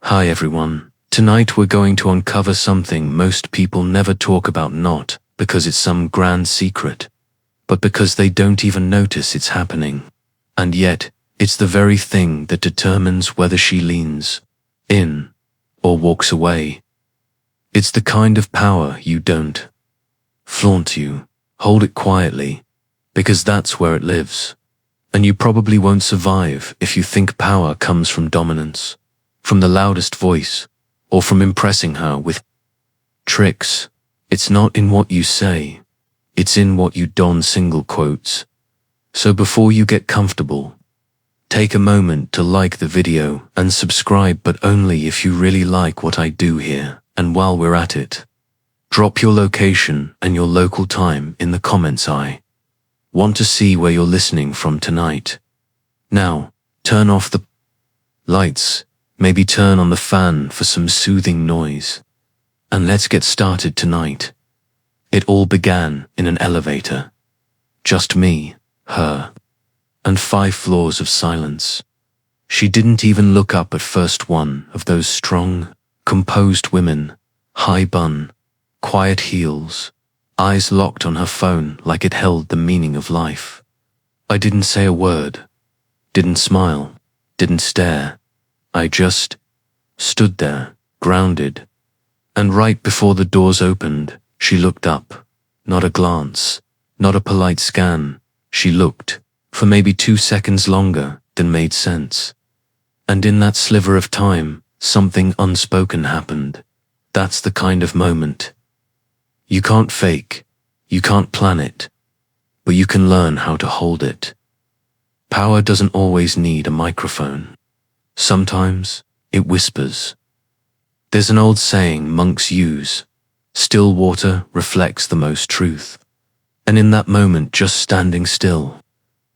Hi everyone. Tonight we're going to uncover something most people never talk about, not because it's some grand secret, but because they don't even notice it's happening. And yet, it's the very thing that determines whether she leans in or walks away. It's the kind of power you don't flaunt, you hold it quietly, because that's where it lives. And you probably won't survive if you think power comes from dominance, from the loudest voice, or from impressing her with tricks. It's not in what you say, it's in what you don. Single quotes. So before you get comfortable, take a moment to like the video and subscribe, but only if you really like what I do here. And while we're at it, drop your location and your local time in the comments. I want to see where you're listening from tonight. Now, turn off the lights, maybe turn on the fan for some soothing noise, and let's get started tonight. It all began in an elevator. Just me, her, and 5 floors of silence. She didn't even look up at first. One of those strong, composed women, high bun, quiet heels, eyes locked on her phone like it held the meaning of life. I didn't say a word, didn't smile, didn't stare. I just stood there, grounded. And right before the doors opened, she looked up. Not a glance, not a polite scan. She looked, for maybe 2 seconds longer than made sense. And in that sliver of time, something unspoken happened. That's the kind of moment you can't fake, you can't plan it, but you can learn how to hold it. Power doesn't always need a microphone. Sometimes it whispers. There's an old saying monks use, still water reflects the most truth. And in that moment, just standing still,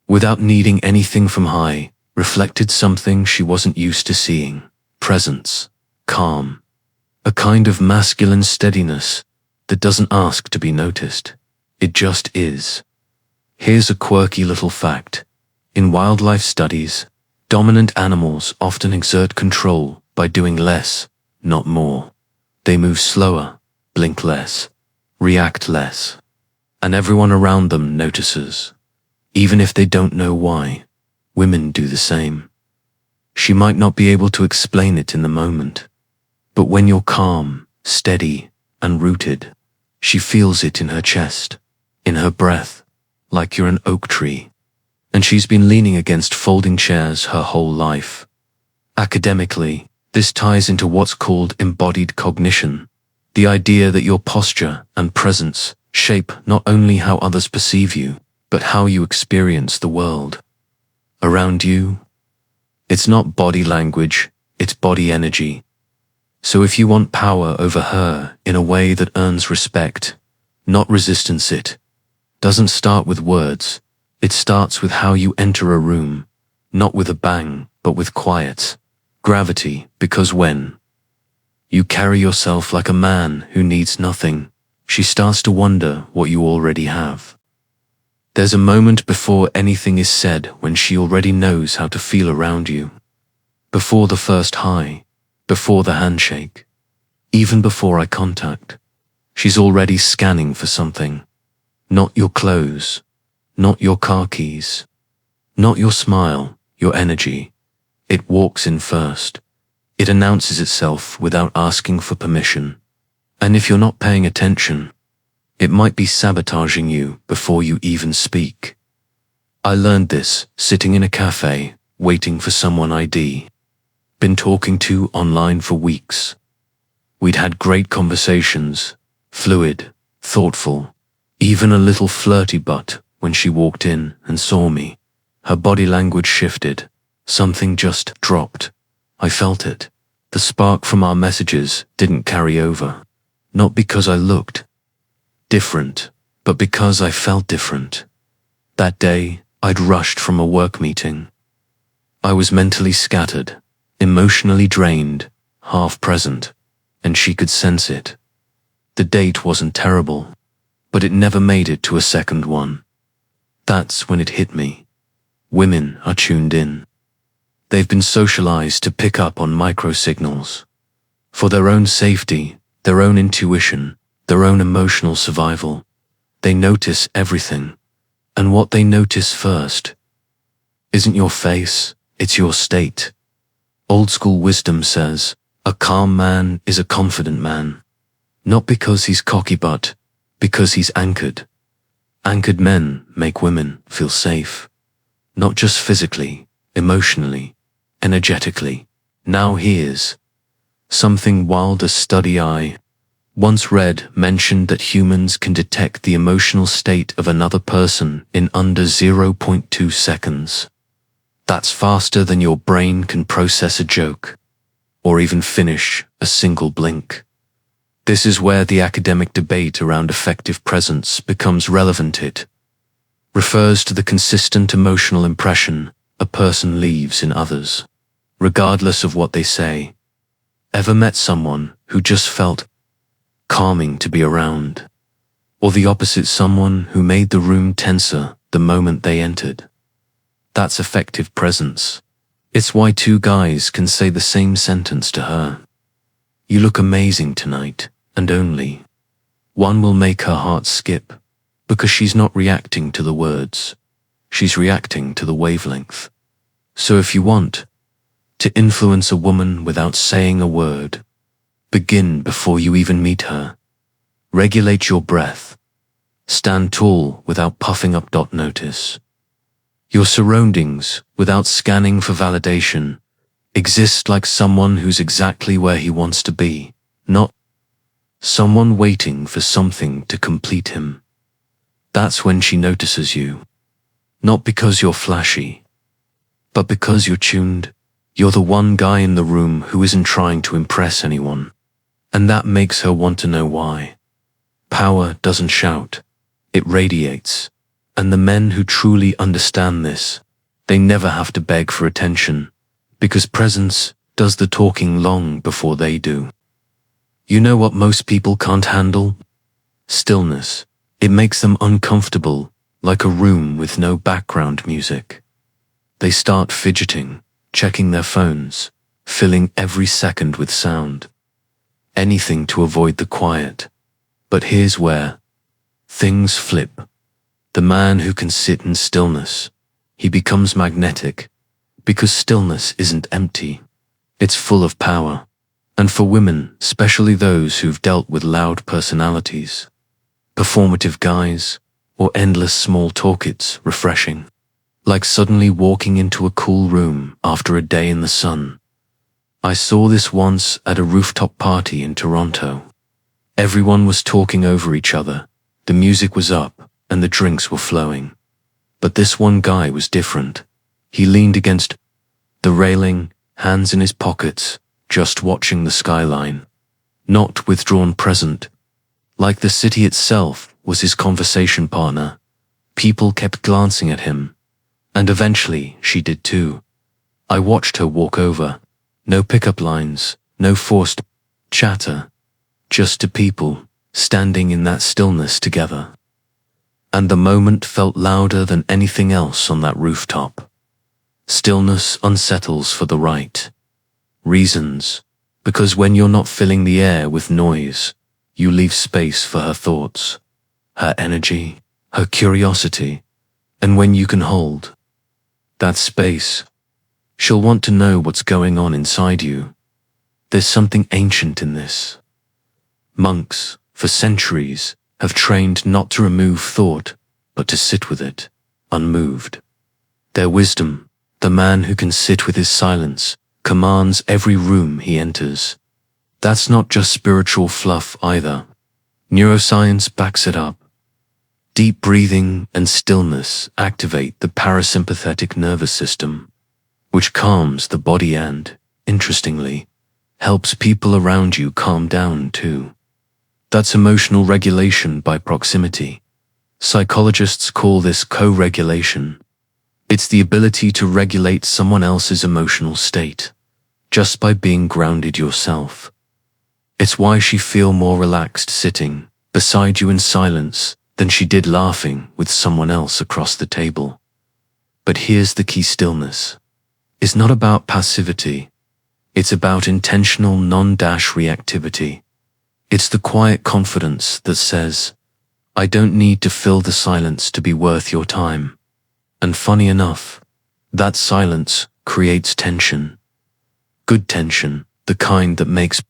without needing anything from high, reflected something she wasn't used to seeing. Presence, calm, a kind of masculine steadiness that doesn't ask to be noticed. It just is. Here's a quirky little fact. In wildlife studies, dominant animals often exert control by doing less, not more. They move slower, blink less, react less, and everyone around them notices, even if they don't know why. Women do the same. She might not be able to explain it in the moment, but when you're calm, steady, and rooted, she feels it in her chest, in her breath, like you're an oak tree. And she's been leaning against folding chairs her whole life. Academically, this ties into what's called embodied cognition, the idea that your posture and presence shape not only how others perceive you, but how you experience the world around you. It's not body language, it's body energy. So if you want power over her in a way that earns respect, not resistance, it doesn't start with words. It starts with how you enter a room, not with a bang, but with quiet, gravity, because when you carry yourself like a man who needs nothing, she starts to wonder what you already have. There's a moment before anything is said when she already knows how to feel around you. Before the first hi, before the handshake, even before eye contact, she's already scanning for something. Not your clothes, not your car keys, not your smile, your energy. It walks in first. It announces itself without asking for permission. And if you're not paying attention, it might be sabotaging you before you even speak. I learned this sitting in a cafe, waiting for someone I'd been talking to online for weeks. We'd had great conversations, fluid, thoughtful, even a little flirty, but when she walked in and saw me, her body language shifted. Something just dropped. I felt it. The spark from our messages didn't carry over. Not because I looked different, but because I felt different. That day, I'd rushed from a work meeting. I was mentally scattered, emotionally drained, half present, and she could sense it. The date wasn't terrible, but it never made it to a second one. That's when it hit me. Women are tuned in. They've been socialized to pick up on microsignals. For their own safety, their own intuition, their own emotional survival, they notice everything. And what they notice first isn't your face, it's your state. Old school wisdom says, a calm man is a confident man. Not because he's cocky but because he's anchored. Anchored men make women feel safe. Not just physically, emotionally, energetically. Now here's something wild. A study I once read mentioned that humans can detect the emotional state of another person in under 0.2 seconds. That's faster than your brain can process a joke, or even finish a single blink. This is where the academic debate around effective presence becomes relevant. It refers to the consistent emotional impression a person leaves in others, regardless of what they say. Ever met someone who just felt calming to be around? Or the opposite, someone who made the room tenser the moment they entered? That's effective presence. It's why two guys can say the same sentence to her. You look amazing tonight, and only one will make her heart skip, because she's not reacting to the words. She's reacting to the wavelength. So if you want to influence a woman without saying a word, begin before you even meet her. Regulate your breath. Stand tall without puffing up. Notice your surroundings without scanning for validation. Exist like someone who's exactly where he wants to be, not someone waiting for something to complete him. That's when she notices you. Not because you're flashy, but because you're tuned. You're the one guy in the room who isn't trying to impress anyone. And that makes her want to know why. Power doesn't shout, it radiates. And the men who truly understand this, they never have to beg for attention, because presence does the talking long before they do. You know what most people can't handle? Stillness. It makes them uncomfortable, like a room with no background music. They start fidgeting, checking their phones, filling every second with sound. Anything to avoid the quiet. But here's where things flip. The man who can sit in stillness, he becomes magnetic, because stillness isn't empty. It's full of power. And for women, especially those who've dealt with loud personalities, performative guys, or endless small talk, it's refreshing. Like suddenly walking into a cool room after a day in the sun. I saw this once at a rooftop party in Toronto. Everyone was talking over each other, the music was up, and the drinks were flowing. But this one guy was different. He leaned against the railing, hands in his pockets, just watching the skyline. Not withdrawn, present. Like the city itself was his conversation partner. People kept glancing at him. And eventually, she did too. I watched her walk over. No pickup lines, no forced chatter. Just two people, standing in that stillness together. And the moment felt louder than anything else on that rooftop. Stillness unsettles for the right reasons, because when you're not filling the air with noise, you leave space for her thoughts, her energy, her curiosity, and when you can hold that space, she'll want to know what's going on inside you. There's something ancient in this. Monks, for centuries, have trained not to remove thought, but to sit with it, unmoved. Their wisdom, the man who can sit with his silence, commands every room he enters. That's not just spiritual fluff either. Neuroscience backs it up. Deep breathing and stillness activate the parasympathetic nervous system, which calms the body and, interestingly, helps people around you calm down too. That's emotional regulation by proximity. Psychologists call this co-regulation. It's the ability to regulate someone else's emotional state, just by being grounded yourself. It's why she feel more relaxed sitting beside you in silence than she did laughing with someone else across the table. But here's the key: stillness. is not about passivity. It's about intentional non-reactivity. It's the quiet confidence that says, I don't need to fill the silence to be worth your time. And funny enough, that silence creates tension. Good tension, the kind that makes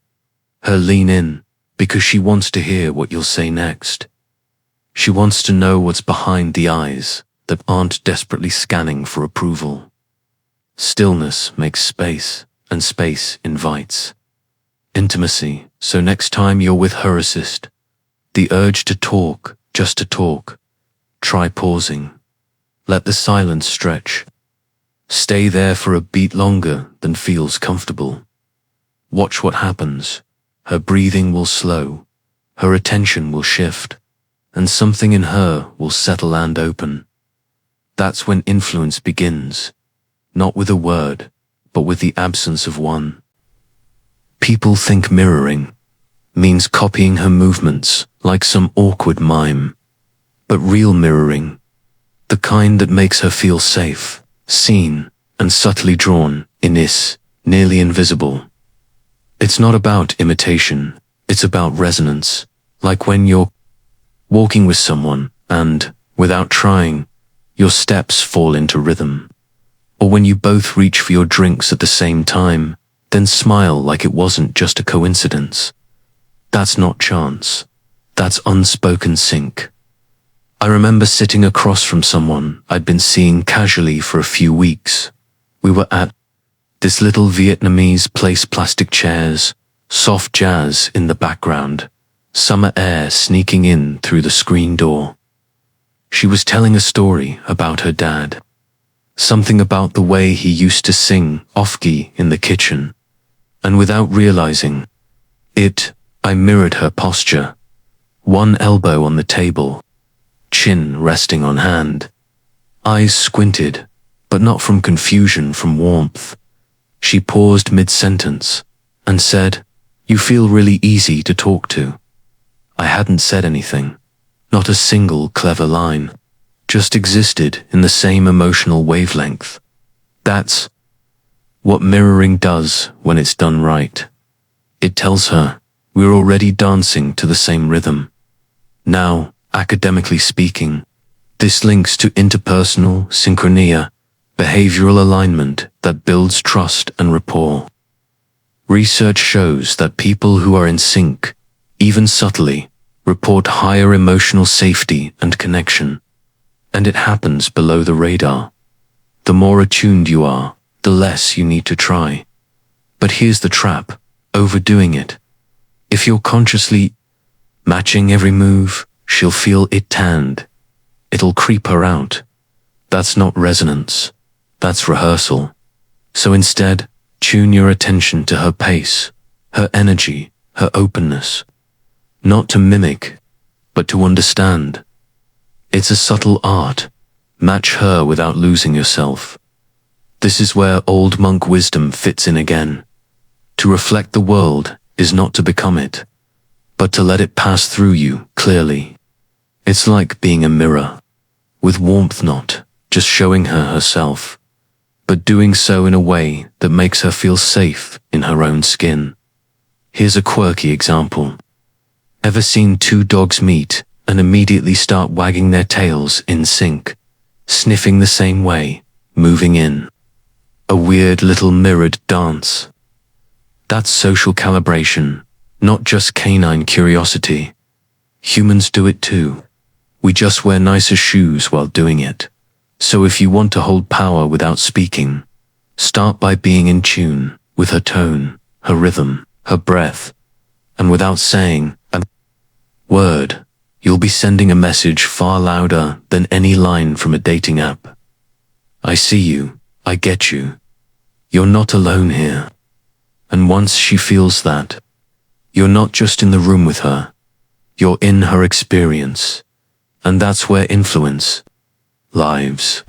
her lean in because she wants to hear what you'll say next. She wants to know what's behind the eyes that aren't desperately scanning for approval. Stillness makes space, and space invites intimacy. So next time you're with her assist, the urge to talk, just to talk, try pausing. Let the silence stretch. Stay there for a beat longer than feels comfortable. Watch what happens. Her breathing will slow, her attention will shift, and something in her will settle and open. That's when influence begins, not with a word, but with the absence of one. People think mirroring means copying her movements like some awkward mime. But real mirroring, the kind that makes her feel safe, seen, and subtly drawn in, is nearly invisible. It's not about imitation, it's about resonance, like when you're walking with someone and, without trying, your steps fall into rhythm. Or when you both reach for your drinks at the same time, then smile like it wasn't just a coincidence. That's not chance. That's unspoken sync. I remember sitting across from someone I'd been seeing casually for a few weeks. We were at this little Vietnamese place, plastic chairs, soft jazz in the background, summer air sneaking in through the screen door. She was telling a story about her dad. Something about the way he used to sing off-key in the kitchen. And without realizing it, I mirrored her posture. One elbow on the table, chin resting on hand. Eyes squinted, but not from confusion, from warmth. She paused mid-sentence and said, "You feel really easy to talk to." I hadn't said anything, not a single clever line, just existed in the same emotional wavelength. That's what mirroring does when it's done right. It tells her, we're already dancing to the same rhythm. Now, academically speaking, this links to interpersonal synchronia, behavioral alignment that builds trust and rapport. Research shows that people who are in sync, even subtly, report higher emotional safety and connection. And it happens below the radar. The more attuned you are, the less you need to try. But here's the trap, overdoing it. If you're consciously matching every move, she'll feel it tanned. It'll creep her out. That's not resonance. That's rehearsal. So instead, tune your attention to her pace, her energy, her openness. Not to mimic, but to understand. It's a subtle art. Match her without losing yourself. This is where old monk wisdom fits in again. To reflect the world is not to become it, but to let it pass through you clearly. It's like being a mirror, with warmth, not just showing her herself, but doing so in a way that makes her feel safe in her own skin. Here's a quirky example. Ever seen two dogs meet and immediately start wagging their tails in sync, sniffing the same way, moving in a weird little mirrored dance? That's social calibration, not just canine curiosity. Humans do it too. We just wear nicer shoes while doing it. So if you want to hold power without speaking, start by being in tune with her tone, her rhythm, her breath, and without saying a word, you'll be sending a message far louder than any line from a dating app. I see you, I get you. You're not alone here. And once she feels that, you're not just in the room with her, you're in her experience. And that's where influence lives.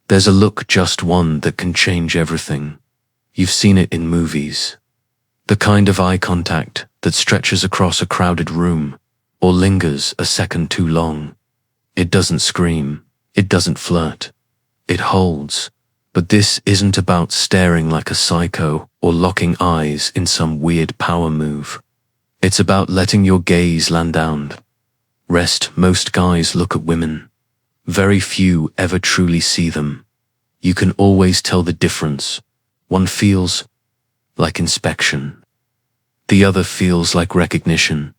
There's a look, just one, that can change everything. You've seen it in movies. The kind of eye contact that stretches across a crowded room or lingers a second too long. It doesn't scream. It doesn't flirt. It holds. But this isn't about staring like a psycho or locking eyes in some weird power move. It's about letting your gaze land down. Rest. Most guys look at women. Very few ever truly see them. You can always tell the difference. One feels like inspection. The other feels like recognition.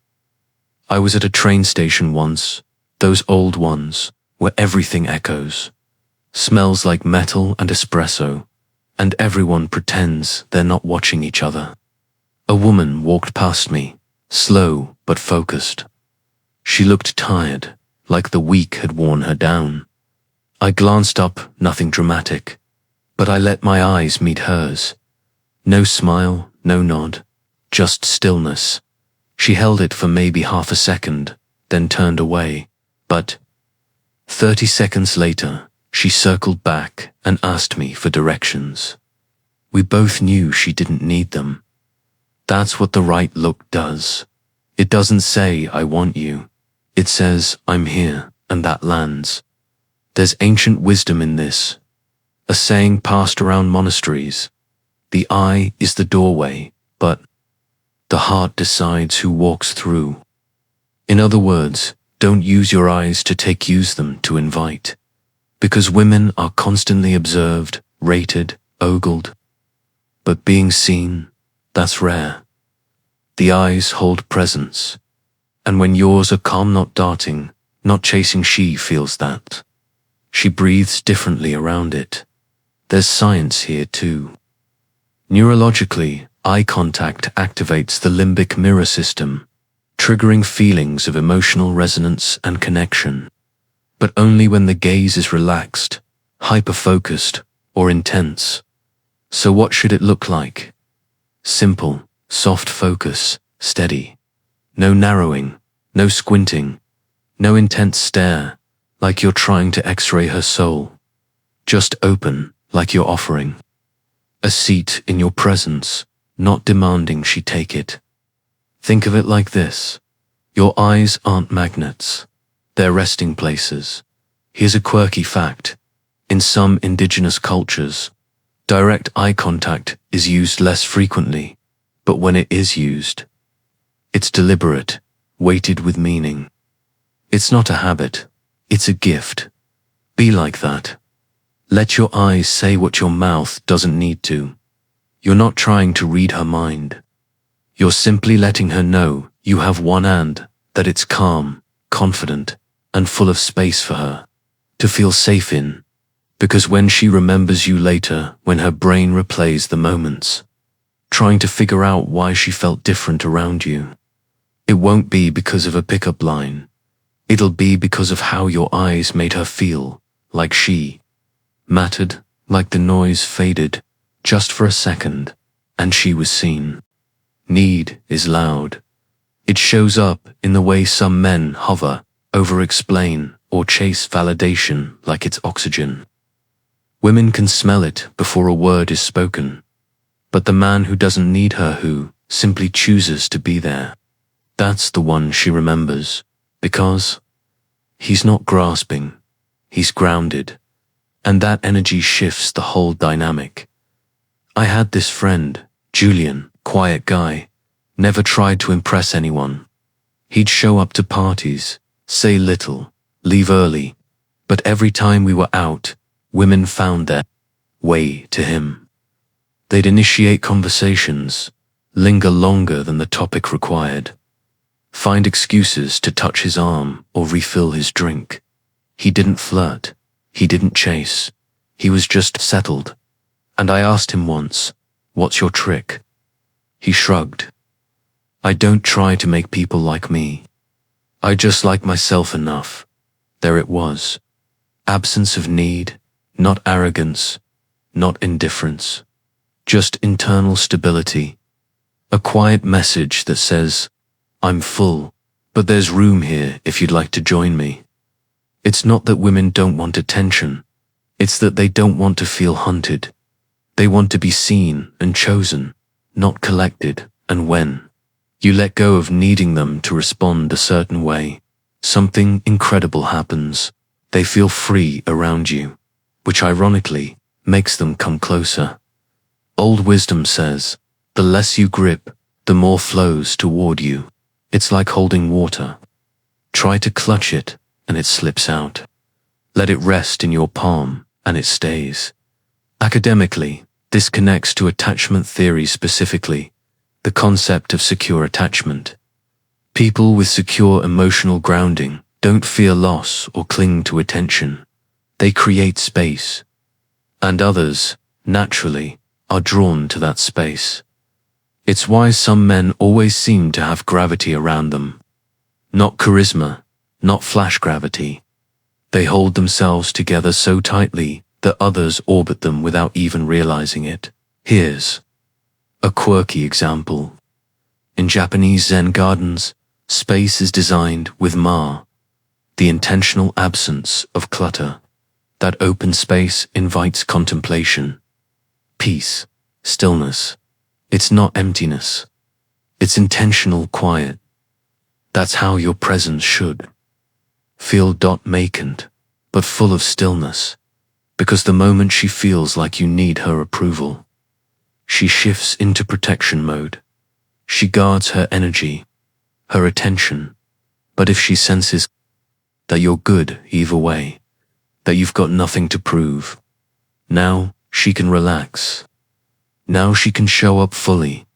I was at a train station once, those old ones, where everything echoes. Smells like metal and espresso, and everyone pretends they're not watching each other. A woman walked past me, slow but focused. She looked tired, like the week had worn her down. I glanced up, nothing dramatic, but I let my eyes meet hers. No smile, no nod, just stillness. She held it for maybe half a second, then turned away, but 30 seconds later, she circled back and asked me for directions. We both knew she didn't need them. That's what the right look does. It doesn't say, I want you. It says, I'm here, and that lands. There's ancient wisdom in this. A saying passed around monasteries. The eye is the doorway, but the heart decides who walks through. In other words, don't use your eyes to use them to invite. Because women are constantly observed, rated, ogled. But being seen, that's rare. The eyes hold presence. And when yours are calm, not darting, not chasing, she feels that. She breathes differently around it. There's science here too. Neurologically, eye contact activates the limbic mirror system, triggering feelings of emotional resonance and connection. But only when the gaze is relaxed, hyper-focused, or intense. So what should it look like? Simple, soft focus, steady. No narrowing, no squinting, no intense stare, like you're trying to x-ray her soul. Just open, like you're offering a seat in your presence, not demanding she take it. Think of it like this. Your eyes aren't magnets. They're resting places. Here's a quirky fact. In some indigenous cultures, direct eye contact is used less frequently, but when it is used, it's deliberate, weighted with meaning. It's not a habit, it's a gift. Be like that. Let your eyes say what your mouth doesn't need to. You're not trying to read her mind. You're simply letting her know you have one and that it's calm, confident, and full of space for her to feel safe in. Because when she remembers you later, when her brain replays the moments, trying to figure out why she felt different around you, it won't be because of a pickup line. It'll be because of how your eyes made her feel, like she mattered, like the noise faded, just for a second, and she was seen. Need is loud. It shows up in the way some men hover, over-explain, or chase validation like it's oxygen. Women can smell it before a word is spoken, but the man who doesn't need her, who simply chooses to be there, that's the one she remembers, because he's not grasping, he's grounded, and that energy shifts the whole dynamic. I had this friend, Julian, quiet guy, never tried to impress anyone. He'd show up to parties, say little, leave early, but every time we were out, women found their way to him. They'd initiate conversations, linger longer than the topic required, find excuses to touch his arm or refill his drink. He didn't flirt, he didn't chase, he was just settled. And I asked him once, "What's your trick?" He shrugged. "I don't try to make people like me. I just like myself enough." There it was. Absence of need, not arrogance, not indifference. Just internal stability. A quiet message that says, "I'm full, but there's room here if you'd like to join me." It's not that women don't want attention. It's that they don't want to feel hunted. They want to be seen and chosen, not collected. And when you let go of needing them to respond a certain way, something incredible happens. They feel free around you, which ironically makes them come closer. Old wisdom says, the less you grip, the more flows toward you. It's like holding water. Try to clutch it, and it slips out. Let it rest in your palm, and it stays. Academically, this connects to attachment theory specifically, the concept of secure attachment. People with secure emotional grounding don't fear loss or cling to attention. They create space. And others, naturally, are drawn to that space. It's why some men always seem to have gravity around them. Not charisma, not flash gravity. They hold themselves together so tightly that others orbit them without even realizing it. Here's a quirky example. In Japanese Zen gardens, space is designed with ma, the intentional absence of clutter. That open space invites contemplation, peace, stillness. It's not emptiness. It's intentional quiet. That's how your presence should feel. Vacant, but full of stillness, because the moment she feels like you need her approval, she shifts into protection mode. She guards her energy, her attention, but if she senses that you're good either way, that you've got nothing to prove, now she can relax. Now she can show up fully.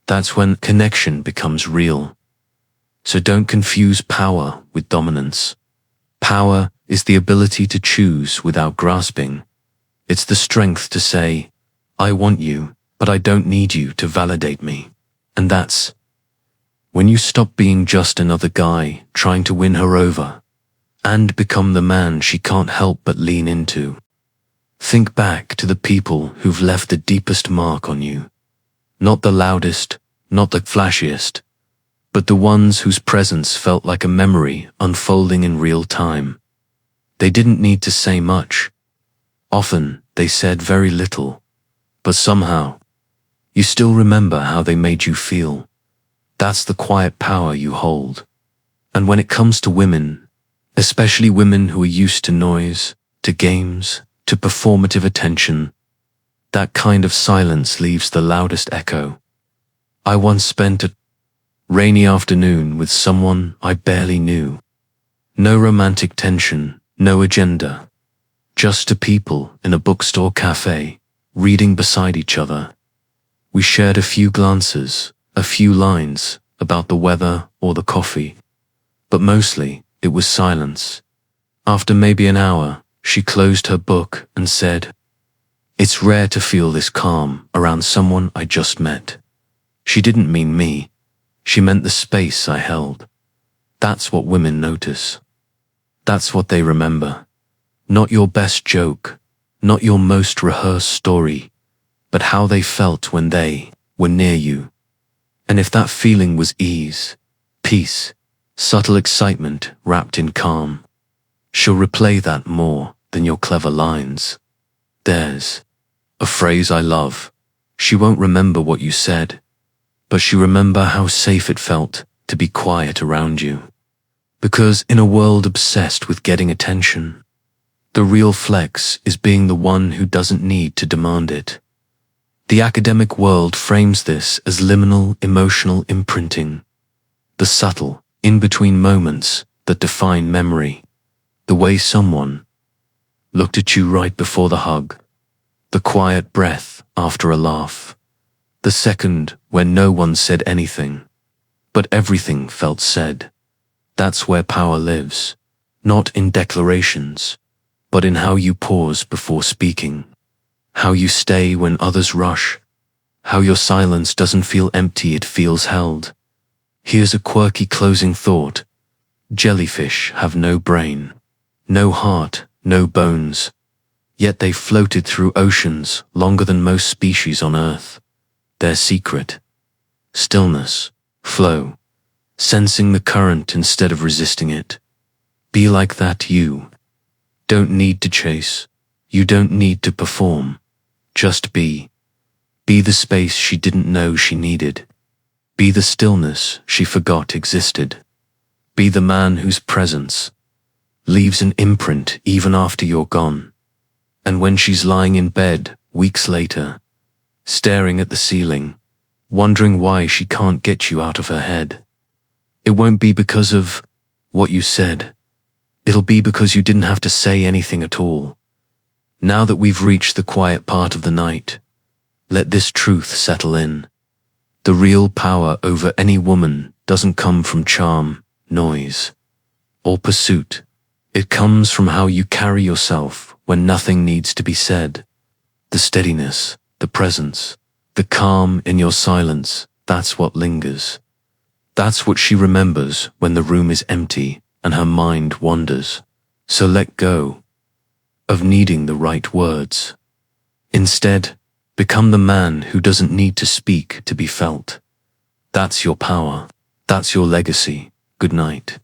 That's when connection becomes real. So don't confuse power with dominance. Power is the ability to choose without grasping. It's the strength to say, I want you, but I don't need you to validate me. And that's when you stop being just another guy trying to win her over and become the man she can't help but lean into. Think back to the people who've left the deepest mark on you. Not the loudest, not the flashiest, but the ones whose presence felt like a memory unfolding in real time. They didn't need to say much. Often, they said very little. But somehow, you still remember how they made you feel. That's the quiet power you hold. And when it comes to women, especially women who are used to noise, to games, to performative attention, that kind of silence leaves the loudest echo. I once spent a rainy afternoon with someone I barely knew. No romantic tension, no agenda. Just two people in a bookstore cafe, reading beside each other. We shared a few glances, a few lines about the weather or the coffee, but mostly it was silence. After maybe an hour, she closed her book and said, "It's rare to feel this calm around someone I just met." She didn't mean me. She meant the space I held. That's what women notice. That's what they remember. Not your best joke, not your most rehearsed story, but how they felt when they were near you. And if that feeling was ease, peace, subtle excitement wrapped in calm, she'll replay that more than your clever lines. There's a phrase I love. She won't remember what you said, but she remember how safe it felt to be quiet around you. Because in a world obsessed with getting attention, the real flex is being the one who doesn't need to demand it. The academic world frames this as liminal emotional imprinting, the subtle, in-between moments that define memory, the way someone looked at you right before the hug, the quiet breath after a laugh, the second when no one said anything, but everything felt said. That's where power lives, not in declarations, but in how you pause before speaking, how you stay when others rush, how your silence doesn't feel empty, it feels held. Here's a quirky closing thought. Jellyfish have no brain, no heart, no bones, yet they floated through oceans longer than most species on Earth. Their secret: stillness, flow, sensing the current instead of resisting it. Be like that. You don't need to chase. You don't need to perform. Just be. Be the space she didn't know she needed. Be the stillness she forgot existed. Be the man whose presence leaves an imprint even after you're gone. And when she's lying in bed, weeks later, staring at the ceiling, wondering why she can't get you out of her head, it won't be because of what you said. It'll be because you didn't have to say anything at all. Now that we've reached the quiet part of the night, let this truth settle in. The real power over any woman doesn't come from charm, noise, or pursuit. It comes from how you carry yourself when nothing needs to be said. The steadiness, the presence, the calm in your silence, that's what lingers. That's what she remembers when the room is empty and her mind wanders. So let go of needing the right words. Instead, become the man who doesn't need to speak to be felt. That's your power. That's your legacy. Good night.